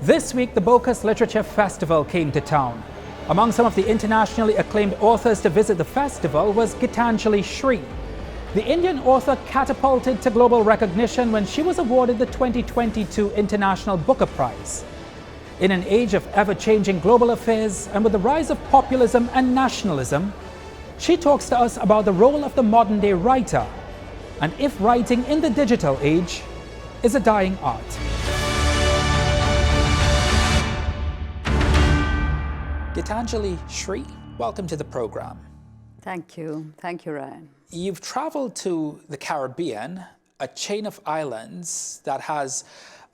This week, the Bocas Literature Festival came to town. Among some of the internationally acclaimed authors to visit the festival was Geetanjali Shree. The Indian author catapulted to global recognition when she was awarded the 2022 International Booker Prize. In an age of ever-changing global affairs and with the rise of populism and nationalism, she talks to us about the role of the modern-day writer and if writing in the digital age is a dying art. Geetanjali Shree, welcome to the program. Thank you. Thank you, Ryan. You've traveled to the Caribbean, a chain of islands that has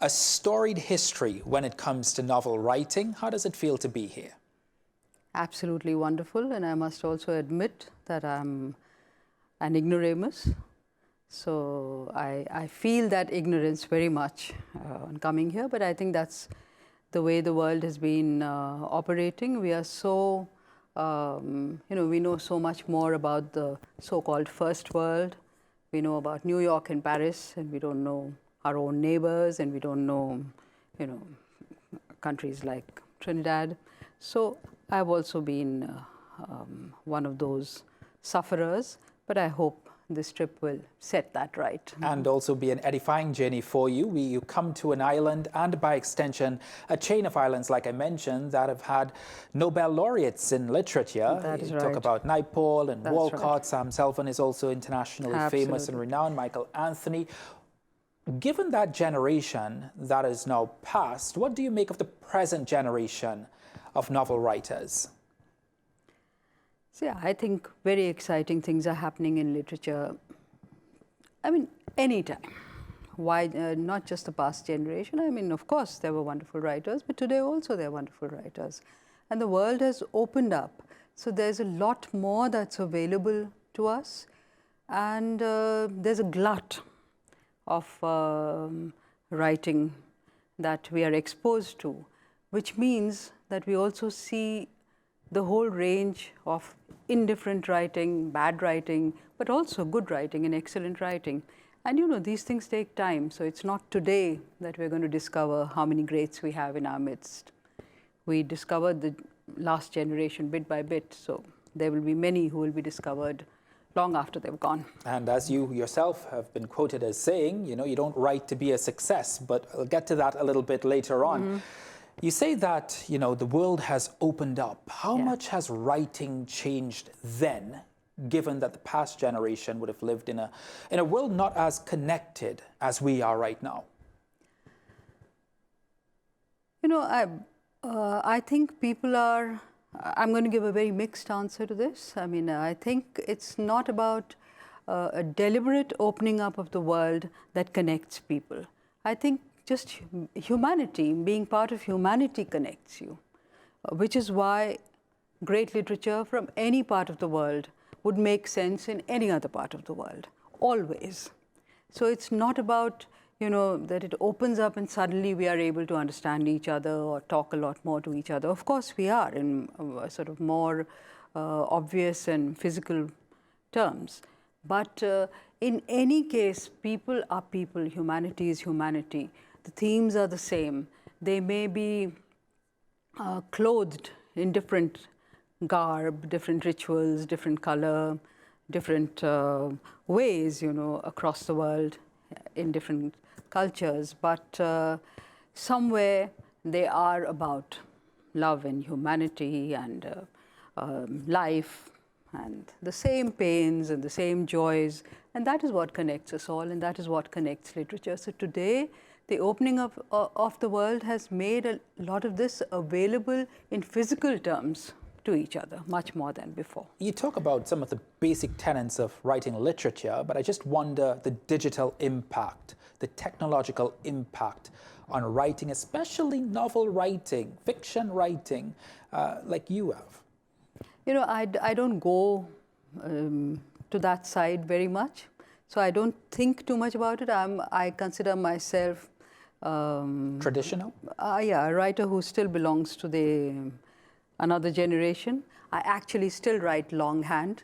a storied history when it comes to novel writing. How does it feel to be here? Absolutely wonderful, and I must also admit that I'm an ignoramus. So I feel that ignorance very much on coming here, but I think that's the way the world has been operating. We are so, we know so much more about the so-called first world. We know about New York and Paris, and we don't know our own neighbors, and we don't know, countries like Trinidad. So I've also been one of those sufferers, but I hope this trip will set that right. And also be an edifying journey for you. You come to an island and by extension, a chain of islands, like I mentioned, that have had Nobel laureates in literature. That is you right. Talk about Naipaul and That's Walcott. right. Sam Selvin is also internationally famous and renowned. Michael Anthony. Given that generation that is now past, what do you make of the present generation of novel writers? Yeah, I think very exciting things are happening in literature. I mean, anytime. Why not just the past generation? I mean, of course, there were wonderful writers, but today also there are wonderful writers. And the world has opened up. So there's a lot more that's available to us. And there's a glut of writing that we are exposed to, which means that we also see the whole range of indifferent writing, bad writing, but also good writing and excellent writing. And these things take time. So it's not today that we're going to discover how many greats we have in our midst. We discovered the last generation bit by bit. So there will be many who will be discovered long after they've gone. And as you yourself have been quoted as saying, you don't write to be a success, but I'll get to that a little bit later on. Mm-hmm. You say that, the world has opened up. How much has writing changed then, given that the past generation would have lived in a world not as connected as we are right now? I think people are, I'm going to give a very mixed answer to this. I mean, I think it's not about a deliberate opening up of the world that connects people. I think just humanity, being part of humanity connects you, which is why great literature from any part of the world would make sense in any other part of the world, always. So it's not about, that it opens up and suddenly we are able to understand each other or talk a lot more to each other. Of course we are in sort of more obvious and physical terms. But in any case, people are people, humanity is humanity. The themes are the same. They may be clothed in different garb, different rituals, different color, different ways, across the world in different cultures. But somewhere they are about love and humanity and life and the same pains and the same joys. And that is what connects us all, and that is what connects literature. So today, the opening of the world has made a lot of this available in physical terms to each other, much more than before. You talk about some of the basic tenets of writing literature, but I just wonder the digital impact, the technological impact on writing, especially novel writing, fiction writing, like you have. I don't go to that side very much. So I don't think too much about it. I consider myself traditional? Yeah, a writer who still belongs to another generation. I actually still write longhand,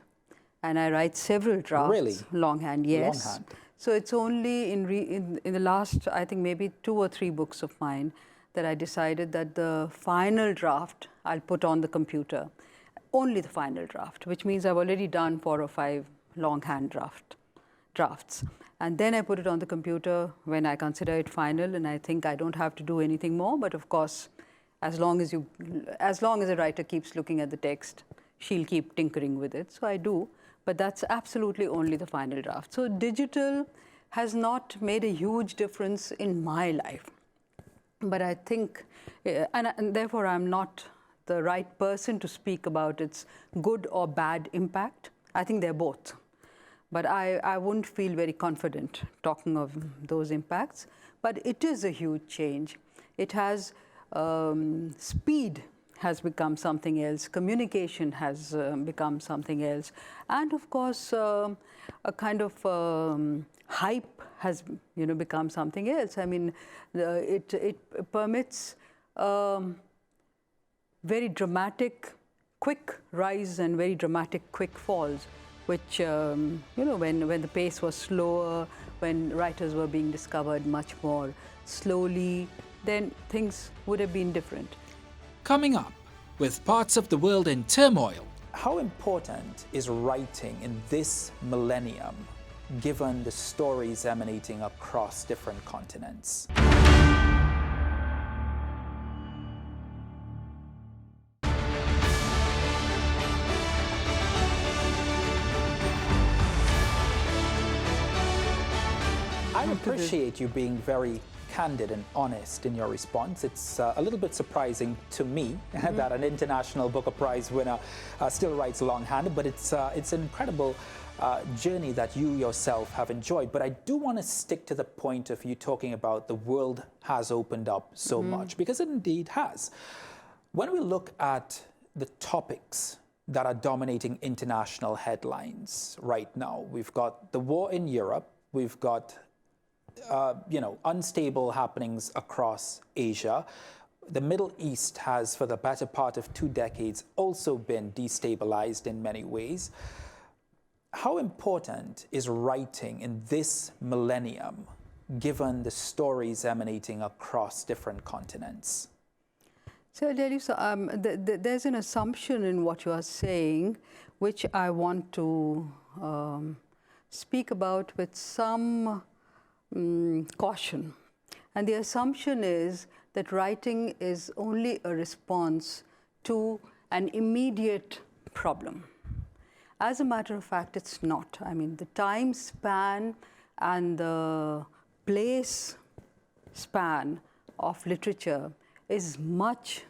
and I write several drafts. Really? Longhand, yes. Longhand. So it's only in the last, I think maybe 2 or 3 books of mine that I decided that the final draft I'll put on the computer, only the final draft, which means I've already done 4 or 5 longhand drafts. And then I put it on the computer when I consider it final, and I think I don't have to do anything more. But of course, as long as a writer keeps looking at the text, she'll keep tinkering with it. So I do, but that's absolutely only the final draft. So digital has not made a huge difference in my life. But I think, and therefore I'm not the right person to speak about its good or bad impact. I think they're both. But I wouldn't feel very confident talking of those impacts. But it is a huge change. It has, speed has become something else. Communication has become something else. And of course, a kind of hype has become something else. I mean, it permits very dramatic, quick rise and very dramatic, quick falls, which, when the pace was slower, when writers were being discovered much more slowly, then things would have been different. Coming up, with parts of the world in turmoil. How important is writing in this millennium, given the stories emanating across different continents? I appreciate you being very candid and honest in your response. It's a little bit surprising to me that an International Booker Prize winner still writes longhand, but it's an incredible journey that you yourself have enjoyed. But I do want to stick to the point of you talking about the world has opened up so much, because it indeed has. When we look at the topics that are dominating international headlines right now, we've got the war in Europe, we've got unstable happenings across Asia. The Middle East has, for the better part of 2 decades, also been destabilized in many ways. How important is writing in this millennium, given the stories emanating across different continents? So I'll tell you, there's an assumption in what you are saying, which I want to speak about with some caution. And the assumption is that writing is only a response to an immediate problem. As a matter of fact, it's not. I mean, the time span and the place span of literature is much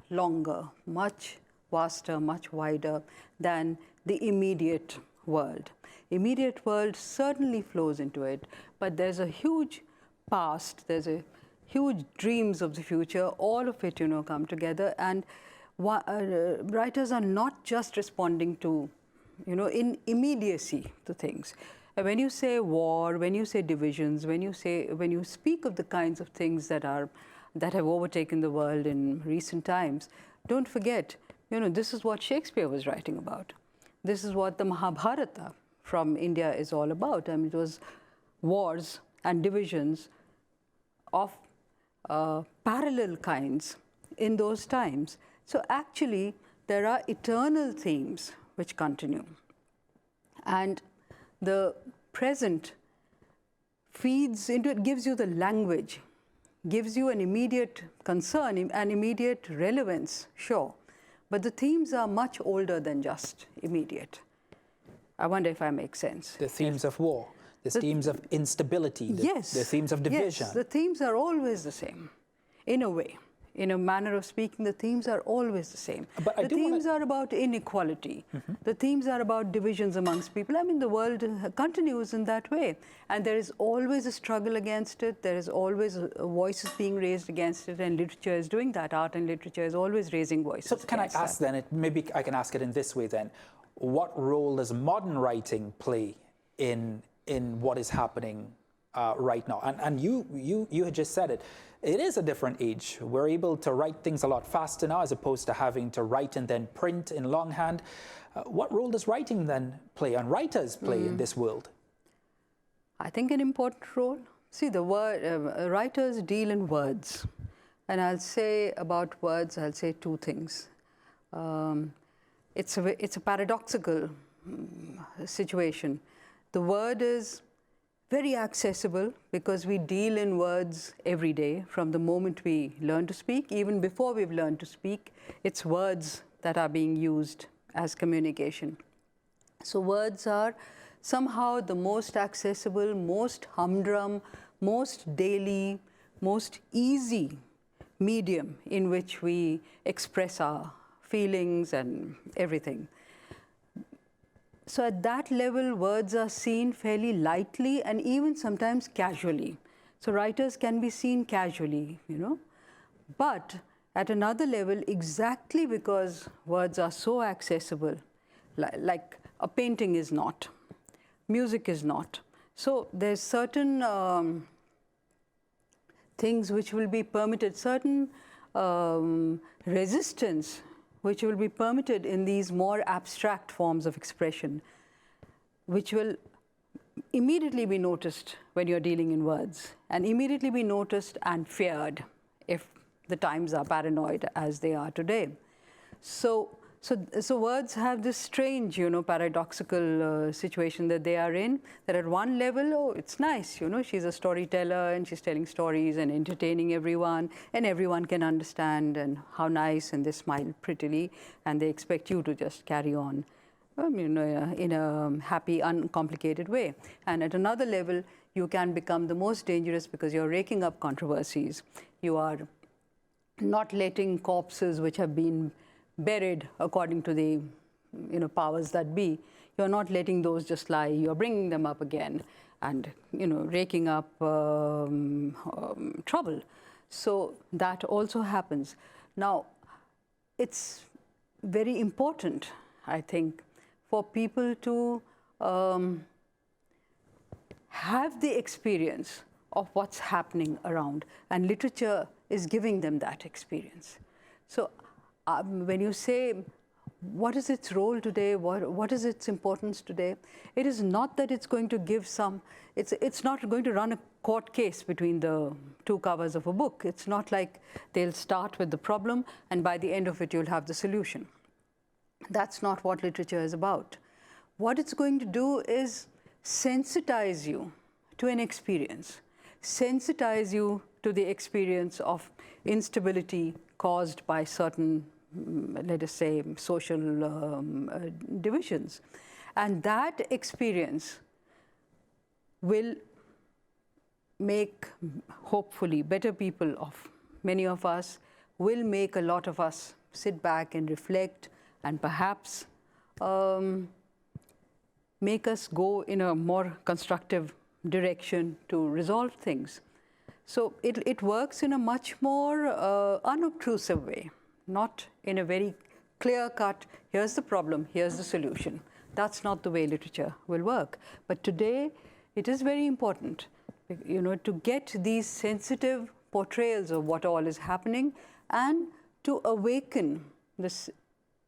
longer, much vaster, much wider than the immediate world. Immediate world certainly flows into it, but there's a huge past, there's a huge dreams of the future, all of it, come together. And writers are not just responding to, in immediacy to things. And when you say war, when you say divisions, when you speak of the kinds of things that have overtaken the world in recent times, don't forget, this is what Shakespeare was writing about. This is what the Mahabharata from India is all about. I mean, it was wars and divisions of parallel kinds in those times. So actually, there are eternal themes which continue. And the present feeds into it, gives you the language, gives you an immediate concern, an immediate relevance, sure. But the themes are much older than just immediate. I wonder if I make sense. The themes of war, the themes of instability, the themes of division. Yes, the themes are always the same, in a way. In a manner of speaking, the themes are always the same. But the themes are about inequality. The themes are about divisions amongst people. I mean, the world continues in that way. And there is always a struggle against it. There is always voices being raised against it. And literature is doing that. Art and literature is always raising voices. So can I ask then, maybe I can ask it in this way then, what role does modern writing play in what is happening right now? And you had just said it. It is a different age. We're able to write things a lot faster now as opposed to having to write and then print in longhand. What role does writing then play and writers play in this world? I think an important role. See, the word writers deal in words. And I'll say about words, I'll say two things. It's a paradoxical situation. The word is very accessible because we deal in words every day from the moment we learn to speak. Even before we've learned to speak, it's words that are being used as communication. So words are somehow the most accessible, most humdrum, most daily, most easy medium in which we express our feelings and everything. So at that level, words are seen fairly lightly and even sometimes casually. So writers can be seen casually, you know. But at another level, exactly because words are so accessible, like a painting is not, music is not. So there's certain things which will be permitted, certain resistance which will be permitted in these more abstract forms of expression, which will immediately be noticed when you're dealing in words, and immediately be noticed and feared if the times are paranoid as they are today. So words have this strange, you know, paradoxical situation that they are in, that at one level, oh, it's nice, you know, she's a storyteller and she's telling stories and entertaining everyone, and everyone can understand, and how nice, and they smile prettily, and they expect you to just carry on, you know, in a happy, uncomplicated way. And at another level, you can become the most dangerous because you're raking up controversies. You are not letting corpses which have been buried according to the, you know, powers that be, you're not letting those just lie, you're bringing them up again and, you know, raking up trouble. So that also happens. Now, it's very important, I think, for people to have the experience of what's happening around, and literature is giving them that experience. So when you say, what is its role today, what is its importance today, it is not that it's going to give some, it's not going to run a court case between the two covers of a book. It's not like they'll start with the problem and by the end of it you'll have the solution. That's not what literature is about. What it's going to do is sensitize you to an experience, sensitize you to the experience of instability caused by certain, let us say, social divisions. And that experience will make, hopefully, better people of many of us, will make a lot of us sit back and reflect, and perhaps make us go in a more constructive direction to resolve things. So it works in a much more unobtrusive way, not in a very clear-cut, here's the problem, here's the solution. That's not the way literature will work. But today, it is very important, you know, to get these sensitive portrayals of what all is happening and to awaken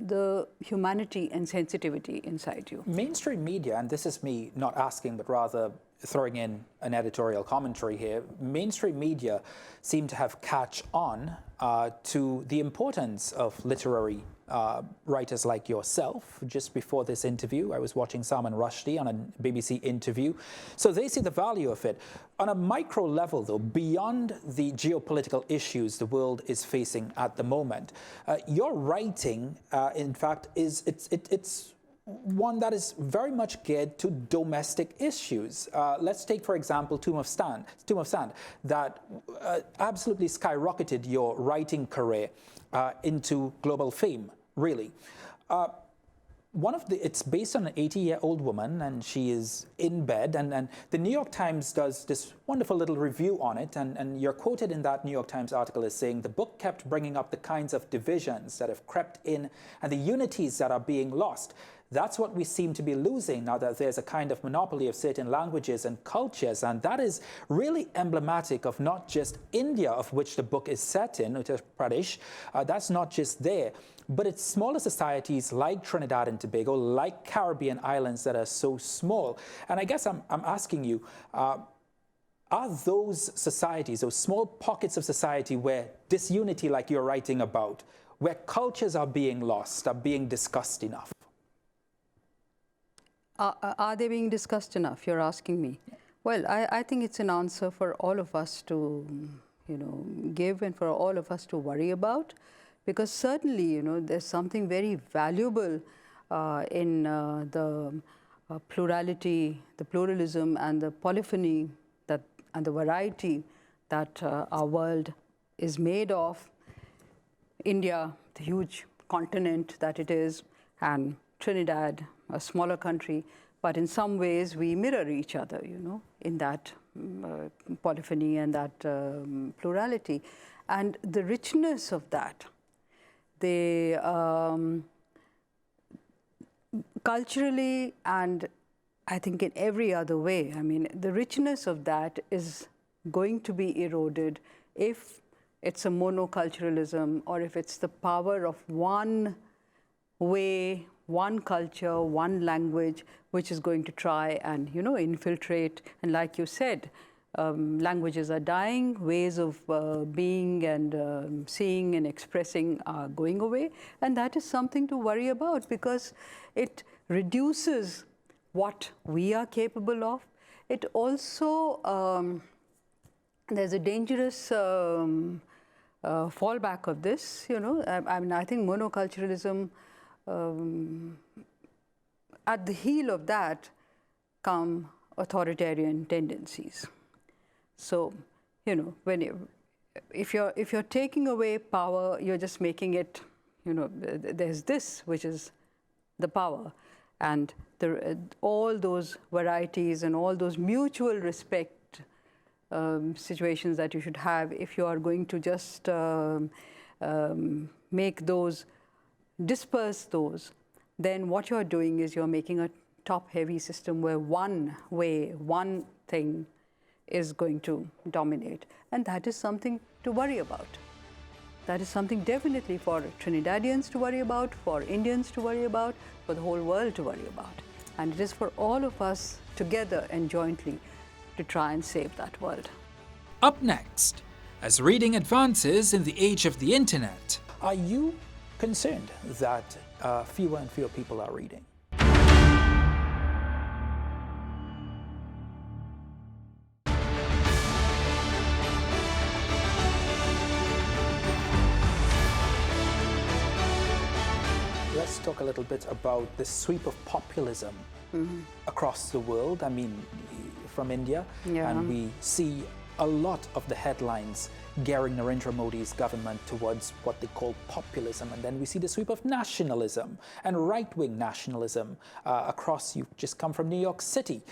the humanity and sensitivity inside you. Mainstream media, and this is me not asking, but rather throwing in an editorial commentary here, mainstream media seem to have catch on to the importance of literary writers like yourself. Just before this interview, I was watching Salman Rushdie on a BBC interview. So they see the value of it. On a micro level, though, beyond the geopolitical issues the world is facing at the moment, your writing, in fact, it's one that is very much geared to domestic issues. Let's take, for example, Tomb of Sand, that absolutely skyrocketed your writing career into global fame, really. It's based on an 80-year-old woman, and she is in bed, and the New York Times does this wonderful little review on it, and you're quoted in that New York Times article as saying, the book kept bringing up the kinds of divisions that have crept in and the unities that are being lost. That's what we seem to be losing now that there's a kind of monopoly of certain languages and cultures, and that is really emblematic of not just India, of which the book is set in, Uttar Pradesh. That's not just there, but it's smaller societies like Trinidad and Tobago, like Caribbean islands that are so small. And I guess I'm asking you, Are those societies, those small pockets of society where disunity like you're writing about, where cultures are being lost, are being discussed enough? Are they being discussed enough, you're asking me? Well, I think it's an answer for all of us to, give, and for all of us to worry about, because certainly, there's something very valuable in the plurality, the pluralism and the polyphony and the variety that our world is made of. India, the huge continent that it is, and Trinidad, a smaller country, but in some ways we mirror each other, in that polyphony and that plurality. And the richness of that, culturally and I think in every other way, I mean, the richness of that is going to be eroded if it's a monoculturalism, or if it's the power of one way, one culture, one language, which is going to try and, infiltrate. And like you said, languages are dying, ways of being and seeing and expressing are going away. And that is something to worry about, because it reduces what we are capable of. It also, there's a dangerous fallback of this, I mean, I think monoculturalism, at the heel of that come authoritarian tendencies. So, if you're taking away power, you're just making it, there's this, which is the power. And all those varieties and all those mutual respect situations that you should have, if you are going to just make those, disperse those, then what you're doing is you're making a top-heavy system where one way, one thing is going to dominate. And that is something to worry about. That is something definitely for Trinidadians to worry about, for Indians to worry about, for the whole world to worry about. And it is for all of us together and jointly to try and save that world. Up next, as reading advances in the age of the internet, are you concerned that fewer and fewer people are reading? Let's talk a little bit about the sweep of populism across the world. I mean, from India, and we see a lot of the headlines gearing Narendra Modi's government towards what they call populism. And then we see the sweep of nationalism and right-wing nationalism across. You've just come from New York City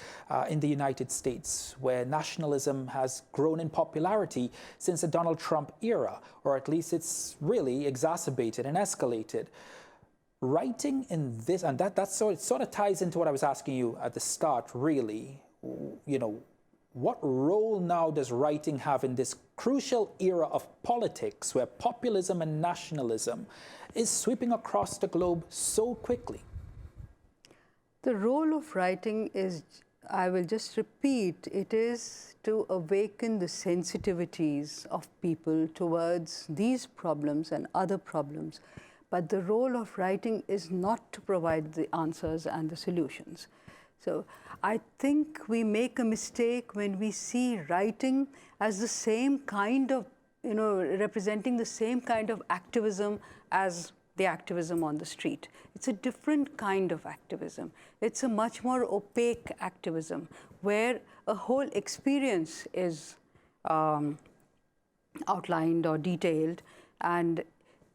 in the United States, where nationalism has grown in popularity since the Donald Trump era, or at least it's really exacerbated and escalated. Writing in this, and that sort of ties into what I was asking you at the start, really, what role now does writing have in this crucial era of politics where populism and nationalism is sweeping across the globe so quickly? The role of writing is, I will just repeat, it is to awaken the sensitivities of people towards these problems and other problems. But the role of writing is not to provide the answers and the solutions. So I think we make a mistake when we see writing as the same kind of, representing the same kind of activism as the activism on the street. It's a different kind of activism. It's a much more opaque activism where a whole experience is outlined or detailed, and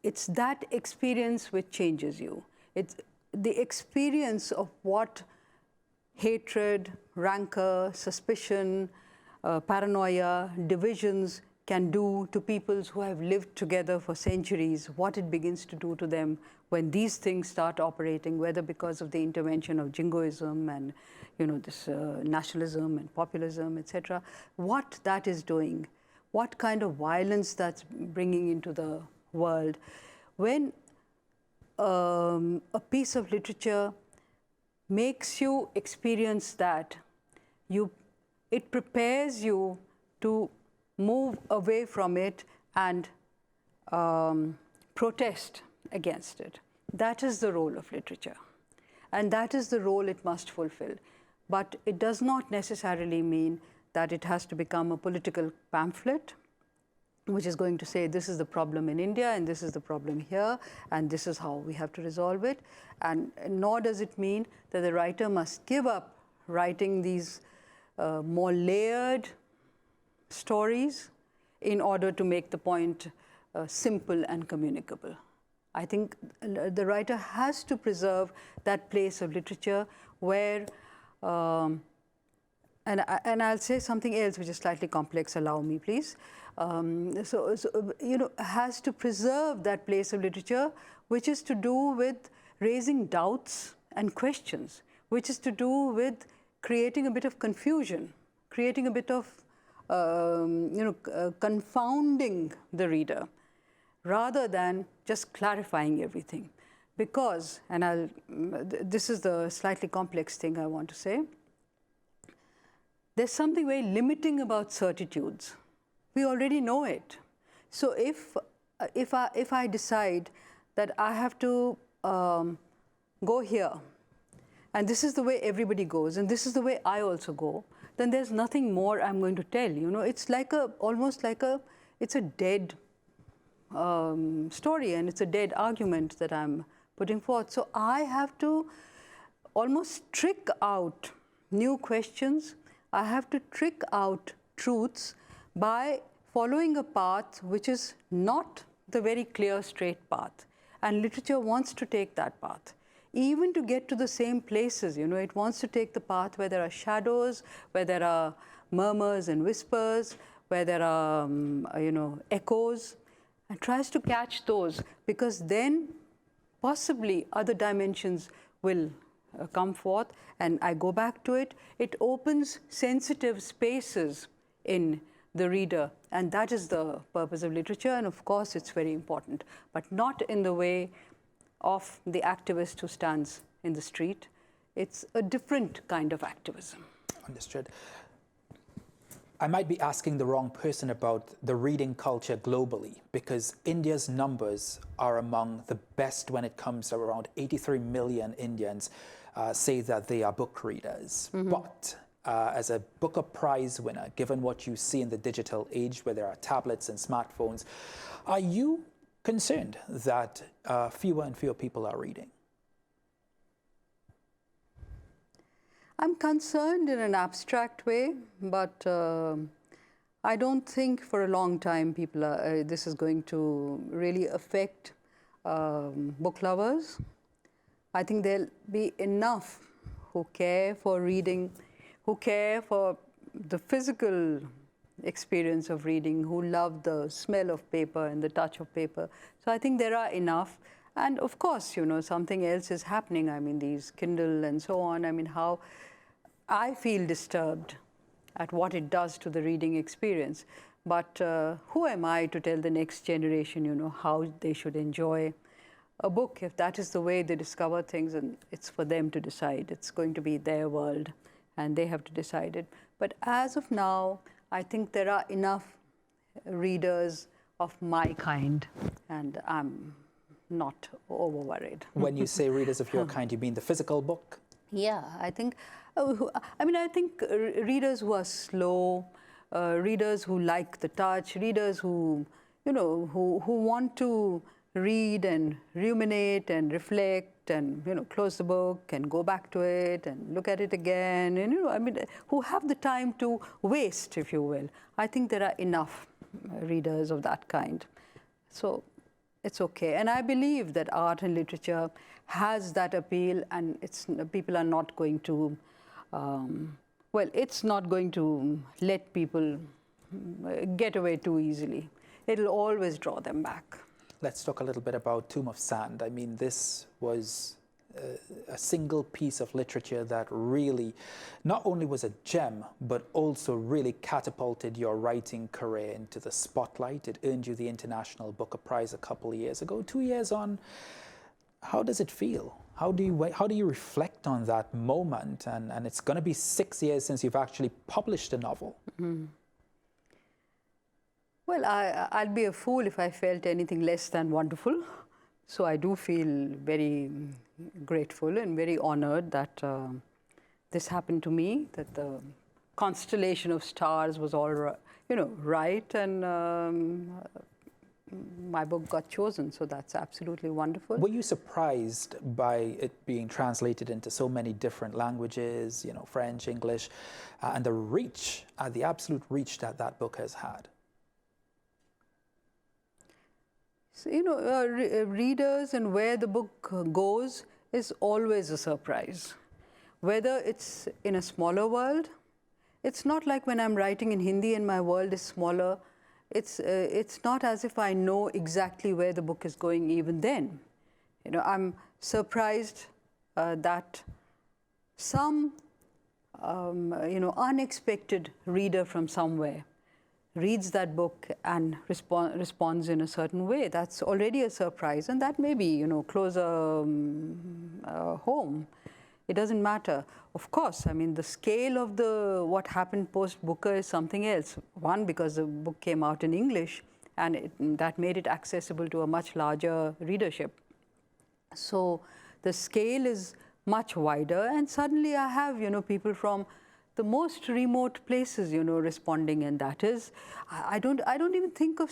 it's that experience which changes you. It's the experience of what hatred, rancor, suspicion, paranoia, divisions can do to peoples who have lived together for centuries, what it begins to do to them when these things start operating, whether because of the intervention of jingoism and this nationalism and populism, etc. What that is doing, what kind of violence that's bringing into the world. When a piece of literature makes you experience that, it prepares you to move away from it and protest against it. That is the role of literature, and that is the role it must fulfill. But it does not necessarily mean that it has to become a political pamphlet, which is going to say this is the problem in India and this is the problem here and this is how we have to resolve it. And nor does it mean that the writer must give up writing these more layered stories in order to make the point simple and communicable. I think the writer has to preserve that place of literature where, and I'll say something else which is slightly complex, allow me please. Has to preserve that place of literature which is to do with raising doubts and questions, which is to do with creating a bit of confusion, creating a bit of confounding the reader, rather than just clarifying everything. Because, and this is the slightly complex thing I want to say, there's something very limiting about certitudes. We already know it. So if I decide that I have to go here, and this is the way everybody goes, and this is the way I also go, then there's nothing more I'm going to tell. It's like almost like it's a dead story, and it's a dead argument that I'm putting forth. So I have to almost trick out new questions. I have to trick out truths by following a path which is not the very clear, straight path. And literature wants to take that path. Even to get to the same places, it wants to take the path where there are shadows, where there are murmurs and whispers, where there are, echoes, and tries to catch those, because then possibly other dimensions will come forth. And I go back to it. It opens sensitive spaces in the reader, and that is the purpose of literature. And of course, it's very important, but not in the way of the activist who stands in the street. It's a different kind of activism. Understood. I might be asking the wrong person about the reading culture globally, because India's numbers are among the best when it comes to around 83 million Indians say that they are book readers. Mm-hmm. But as a Booker Prize winner, given what you see in the digital age where there are tablets and smartphones, are you concerned that fewer and fewer people are reading? I'm concerned in an abstract way, but I don't think for a long time this is going to really affect book lovers. I think there'll be enough who care for reading, who care for the physical experience of reading, who love the smell of paper and the touch of paper. So I think there are enough. And of course, something else is happening. I mean, these Kindle and so on. I mean, how I feel disturbed at what it does to the reading experience. But who am I to tell the next generation, how they should enjoy a book? If that is the way they discover things, and it's for them to decide. It's going to be their world, and they have to decide it. But as of now, I think there are enough readers of my kind, and I'm not over worried. When you say readers of your kind, you mean the physical book? Yeah, I think, I think readers who are slow, readers who like the touch, readers who, who want to read and ruminate and reflect and, close the book and go back to it and look at it again, and, who have the time to waste, if you will. I think there are enough readers of that kind. So it's okay. And I believe that art and literature has that appeal, and people are not going to, it's not going to let people get away too easily. It'll always draw them back. Let's talk a little bit about Tomb of Sand. I mean, this was a single piece of literature that really not only was a gem, but also really catapulted your writing career into the spotlight. It earned you the International Booker Prize a couple of years ago. 2 years on, how does it feel? How do you reflect on that moment? And it's going to be 6 years since you've actually published a novel. Mm-hmm. Well, I'd be a fool if I felt anything less than wonderful. So I do feel very grateful and very honored that this happened to me, that the constellation of stars was all right, and my book got chosen. So that's absolutely wonderful. Were you surprised by it being translated into so many different languages, French, English, and the reach, the absolute reach that that book has had? So, readers and where the book goes is always a surprise. Whether it's in a smaller world, it's not like when I'm writing in Hindi and my world is smaller. It's not as if I know exactly where the book is going even then. I'm surprised that some, unexpected reader from somewhere reads that book and responds in a certain way. That's already a surprise, and that may be, closer home. It doesn't matter. Of course, I mean, the scale of what happened post-Booker is something else. One, because the book came out in English, and that made it accessible to a much larger readership. So the scale is much wider, and suddenly I have, people from the most remote places, responding, and that is, I don't even think of,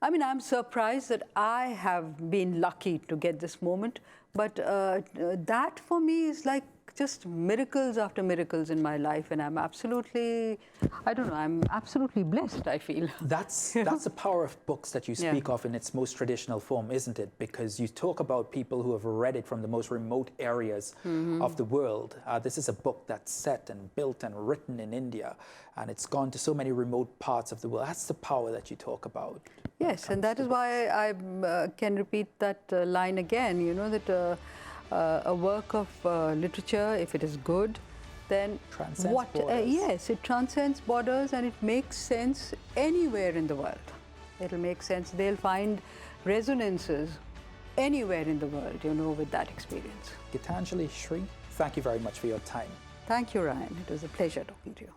I mean, I'm surprised that I have been lucky to get this moment, but that for me is like just miracles after miracles in my life, and I'm absolutely, I'm absolutely blessed, I feel. That's the power of books that you speak of in its most traditional form, isn't it? Because you talk about people who have read it from the most remote areas of the world. This is a book that's set and built and written in India, and it's gone to so many remote parts of the world. That's the power that you talk about. Yes, and that is why I can repeat that line again, that a work of literature, if it is good, then yes, it transcends borders and it makes sense anywhere in the world. It'll make sense. They'll find resonances anywhere in the world, with that experience. Geetanjali Shree, thank you very much for your time. Thank you, Ryan. It was a pleasure talking to you.